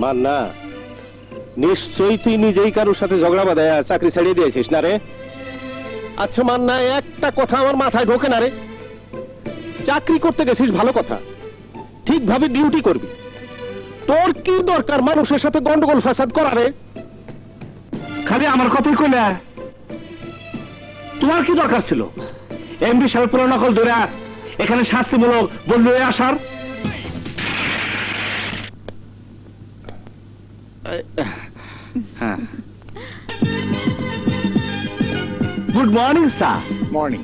মান্না, নিশ্চয়ই তুই নিজেই কারোর সাথে ঝগড়া বাঁধায় চাকরি ছাড়িয়ে দিয়েছিস না রে? আচ্ছা মান্না, একটা কথা আমার মাথায় ঢোকে না রে। চাকরি করতে গেছিস ভালো কথা, ঠিকভাবে ডিউটি করবি। তোর কি দরকার মানুষের সাথে গন্ডগোল ফাসাদ করা রে? খালি আমার কথাই কইলে, তোমার কি দরকার ছিল এমডি সাহেব পুরো নকল ধরে এখানে শাস্তিমূলক বললো আসার? Good morning sir. মর্নিং।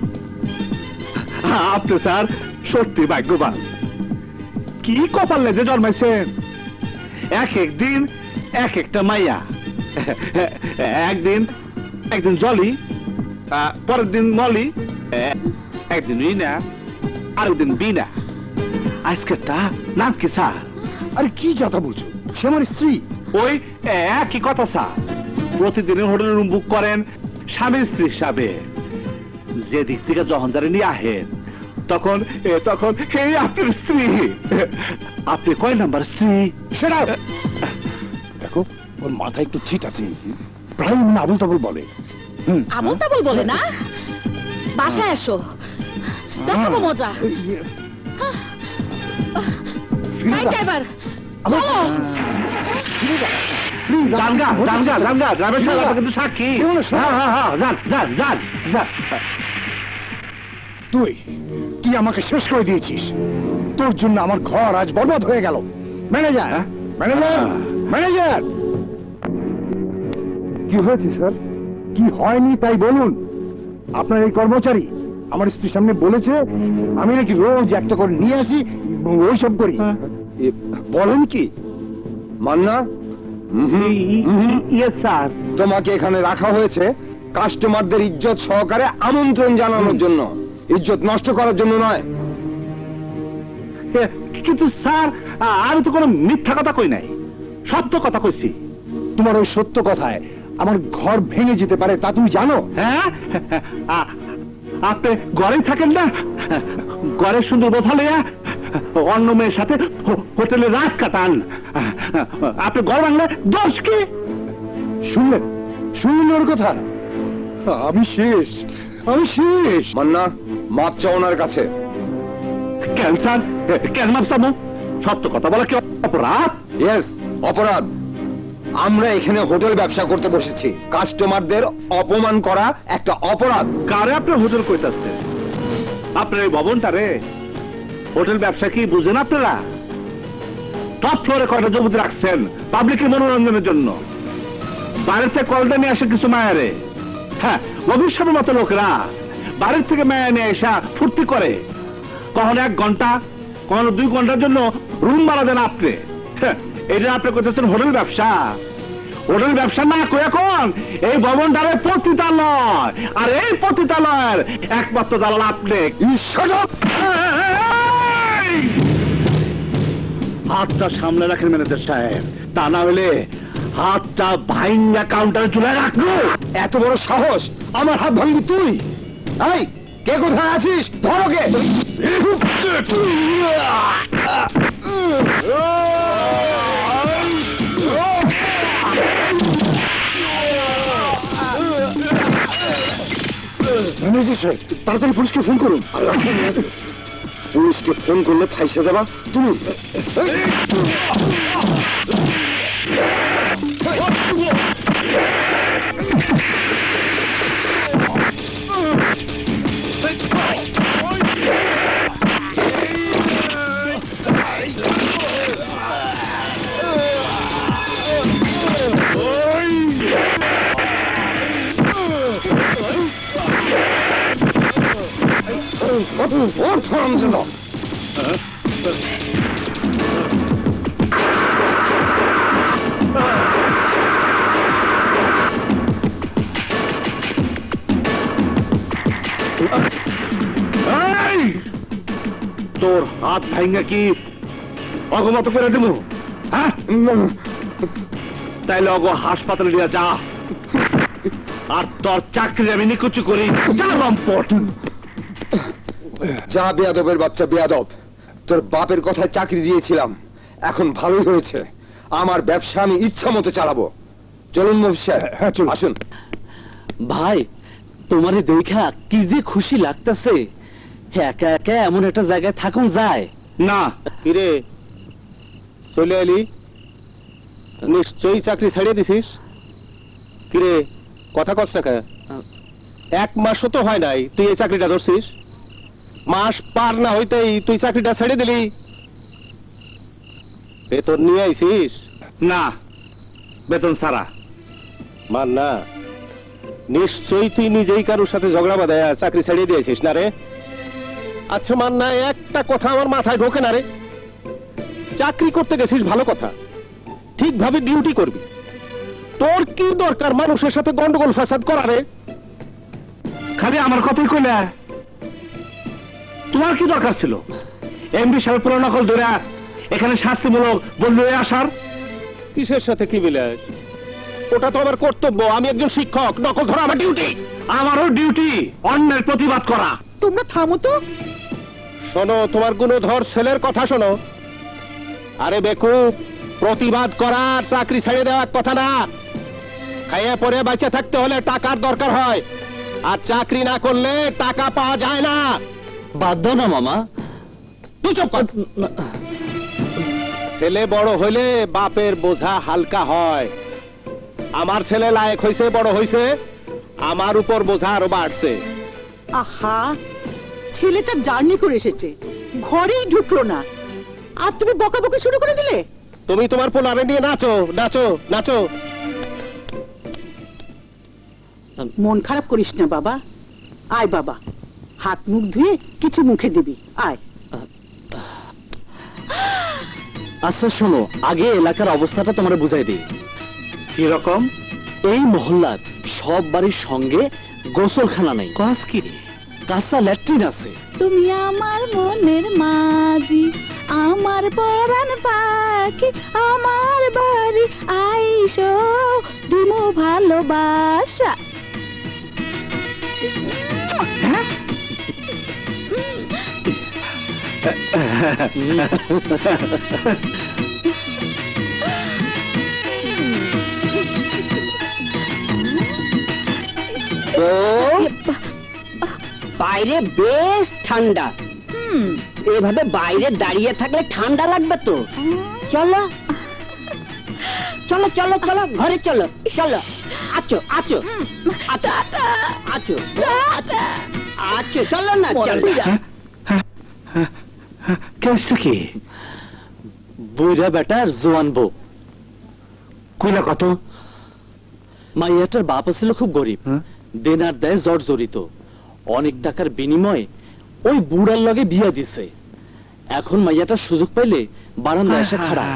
আপনি স্যার সত্যি ভাগ্যবান। কি কপাল লেগে জন্মাইছেন, এক একদিন এক একটা মাইয়া। একদিন জলি, পরের দিন মলি, একদিন রিনা, আরেক দিন বিনা। আজকেরটা নাম কি স্যার? আরে কি কথা বলছো, সে আমার স্ত্রী। ওই একই কথা স্যার, প্রতিদিনের হোটেল রুম বুক করেন স্বামী স্ত্রী হিসাবে। যে দিক থেকে যখন যারা নিয়ে আহেন তখন এই আপনার স্ত্রী। আপনি কয় নাম্বার স্ত্রী? সেটা দেখো, ওর মাথায় একটু ছিট আছে, প্রায় মনে আবুল তাবুল বলে। আবুল তাবুল বলে না? বাসায় এসো, দেখাবো মজা। ড্রাইভার তুই আমাকে শেষ করে দিয়েছিস, তোর জন্য আমার ঘর আজ বরবাদ হয়ে গেল। Manager, manager, manager. কি হয়েছে স্যার? কি হয়নি তাই বলুন। আপনার এই কর্মচারী আমার স্ত্রীর সামনে বলেছে আমি নাকি রোজ একটা করে নিয়ে আসি, ওইসব করি। বলেন কি মান্না? স্যার, তোমাকে এখানে রাখা হয়েছে কাস্টমারদের ইজ্জত সহকারে আমন্ত্রণ জানানোর জন্য, ইজ্জত নষ্ট করার জন্য নয়। কিন্তু স্যার, আমি তো কোনো মিথ্যা কথা কই নাই, সত্য কথা কইছি। তোমার ওই সত্য কথায় আমার ঘর ভেঙে যেতে পারে, তা তুমি জানো? হ্যাঁ, আপনি ঘরেই থাকেন না, ঘরের সুন্দর বোথা লইয়া অন্য মেয়ের সাথে হোটেলে রাত কাটান। আপনি ঘর ভাঙলে দোষ কি? শুনলেন ওর কথা? আমি শেষ, আমি শেষ। মান্না, মাপ চাও ওনার কাছে। কেন স্যার, কেন মাপ চাবো? সত্য কথা বলা কি অপরাধ? ইয়েস, অপরাধ। আমরা এখানে হোটেল ব্যবসা করতে বসেছি, কাস্টমারদের অপমান করা একটা অপরাধ। কারে আপনি হোটেল কইতাছেন? আপনার এই ভবনটা রে হোটেল ব্যবসা কি বুঝেন আপনারা? টপ ফ্লোরে কয়টা জমি রাখছেন পাবলিকের মনোরঞ্জনের জন্য, বাইরের থেকে কলটা নিয়ে আসে কিছু মায়ারে। হ্যাঁ, অভিশাপের মতো লোকরা বাইরের থেকে মায়া নিয়ে এসা ফুর্তি করে, কখনো 1 ঘন্টা, কখনো 2 ঘন্টার জন্য রুম ভাড়া দেন আপনি। এটা আপনি করতেছেন হোটেল ব্যবসা। হোটেল ব্যবসা না কই এখন এই ভবনটারে পতিতালয়, আর এই পতিতালয়ের একমাত্র দালাল আপনি। হাতটা সামনে রাখেন ম্যানেজার সাহেব, তা না হলে হাতটা ভাইঙ্গা কাউন্টারে ঝুলে রাখবো। এত বড় সাহস, আমার হাত ভাঙবি তুই? এই, কে কোথায় আছিস? ধরোকে। তাড়াতাড়ি পুলিশকে ফোন করুন। পুলিশকে ফোন করলে ফাইসে যাবা তুমি। তোর হাত ভাঙ্গা কি অগমত করে দেব? হ্যাঁ, তাইলে অগ হাসপাতালে নিয়ে যা, আর তোর চাকরি আমি নিকুচি করি। যা বেয়াদবের বাচ্চা বেয়াদব, তোর বাপের কথায় চাকরি দিয়েছিলাম, এখন ভালোই হয়েছে। আমার ব্যবসা আমি ইচ্ছা মতো চালাবো। চলুন মফিজ সাহেব, হ্যাঁ চলুন, আসুন। ভাই তোমারে দেখা কি যে খুশি লাগতেছে, একা একা এমন একটা জায়গায় থাকুন যায় না। কিরে চলে এলি, নিশ্চয়ই চাকরি ছাড়িয়ে দিছিস? কিরে কথা কস না কেন? 1 মাসও তো হয় নাই তুই এই চাকরিটা ধরছিস, মাস পার না হইতেই তুই চাকরিটা ছেড়ে দিলি। বেতন নিয়ে আইছিস? না, বেতন ছাড়া। মান না, নিশ্চয়ই তুই নিজেই কারোর সাথে ঝগড়া বাঁধায় চাকরি ছাড়িয়ে দিয়েছিস না রে? আচ্ছা মান না, একটা কথা আমার মাথায় ঢোকে না রে। চাকরি করতে গেছিস ভালো কথা, ঠিকভাবে ডিউটি করবি, তোর কি দরকার মানুষের সাথে গন্ডগোল ফাসাদ করা রে? খালি আমার কথাই কইলে, তোমার কি দরকার ছিল এমডি সাহেব পুরো নকল ধরে এখানে শাস্তিমূলক বদলে আসার? কিসের সাথে কি মিলে? ওটা তো আমার কর্তব্য, আমি একজন শিক্ষক, নকল ধরা আমার ডিউটি। আমারও ডিউটি অন্যের প্রতিবাদ করা। তোমরা থামো তো। শোনো, তোমার গুণধর ছেলের কথা শোনো। আরে বেকুব, প্রতিবাদ করার চাকরি ছেড়ে দেওয়ার কথা না। খাইয়ে পরে বেঁচে থাকতে হলে টাকার দরকার হয়, আর চাকরি না করলে টাকা পাওয়া যায় না। বাধ্য না মামা। তুই চুপ কর। ছেলে বড় হইলে বাপের বোঝা হালকা হয়। আমার ছেলে লায়ক হইছে, বড় হইছে, আমার উপর বোঝা আরো বাড়ছে। আহা, ছেলেটা জার্নি করে এসেছে, ঘরেই ঢুকলো না, আর তুমি বকাবকি শুরু করে দিলে। তুমি তোমার পোলারে নিয়ে নাচো নাচো নাচো। মন খারাপ করিস না বাবা, আয় বাবা, হাত মুখ ধুয়ে কিছু মুখে দিবি, আয়। আচ্ছা শোনো, আগে এলাকার অবস্থাটা তোমার বুঝাই দিই। কি রকম? এই মহল্লার সব বাড়ির সঙ্গে গোসলখানা নেই, কস কি? কাঁচা ল্যাট্রিন আছে। তুমি আমার মনের মাঝি, আমার পরাণ পাখি, আমার বাড়ি আইসো দিমু ভালোবাসা। বাইরে বেশ ঠান্ডা, এভাবে বাইরে দাঁড়িয়ে থাকলে ঠান্ডা লাগবে তো। চলো চলো চলো চলো, ঘরে চলো চলো। আছো আছো আছো আছো আছো, চলো না চলো। কেসটা কি? বুইরা বেটার জোয়ান বউ। কইলা কত? মাইয়াটার বাপ ছিল খুব গরিব, দেনার দেয় জর্জরিত। অনেক টাকার বিনিময়ে ওই বুড়ার লগে বিয়া দিছে। এখন মাইয়াটা সুযোগ পাইলে বারান্দায় এসে খাড়ায়,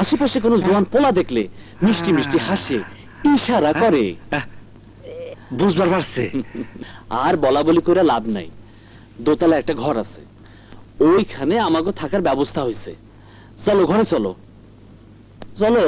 আশেপাশে কোনো জোয়ান পোলা দেখলে মিষ্টি মিষ্টি হাসে, ইশারা করে। বুঝবার পারছে। আর বলা বলি করে লাভ নাই। দোতলা একটা ঘর আছে, ওইখানে আমাকে থাকার ব্যবস্থা হয়েছে। চলো ঘরে চলো চলো।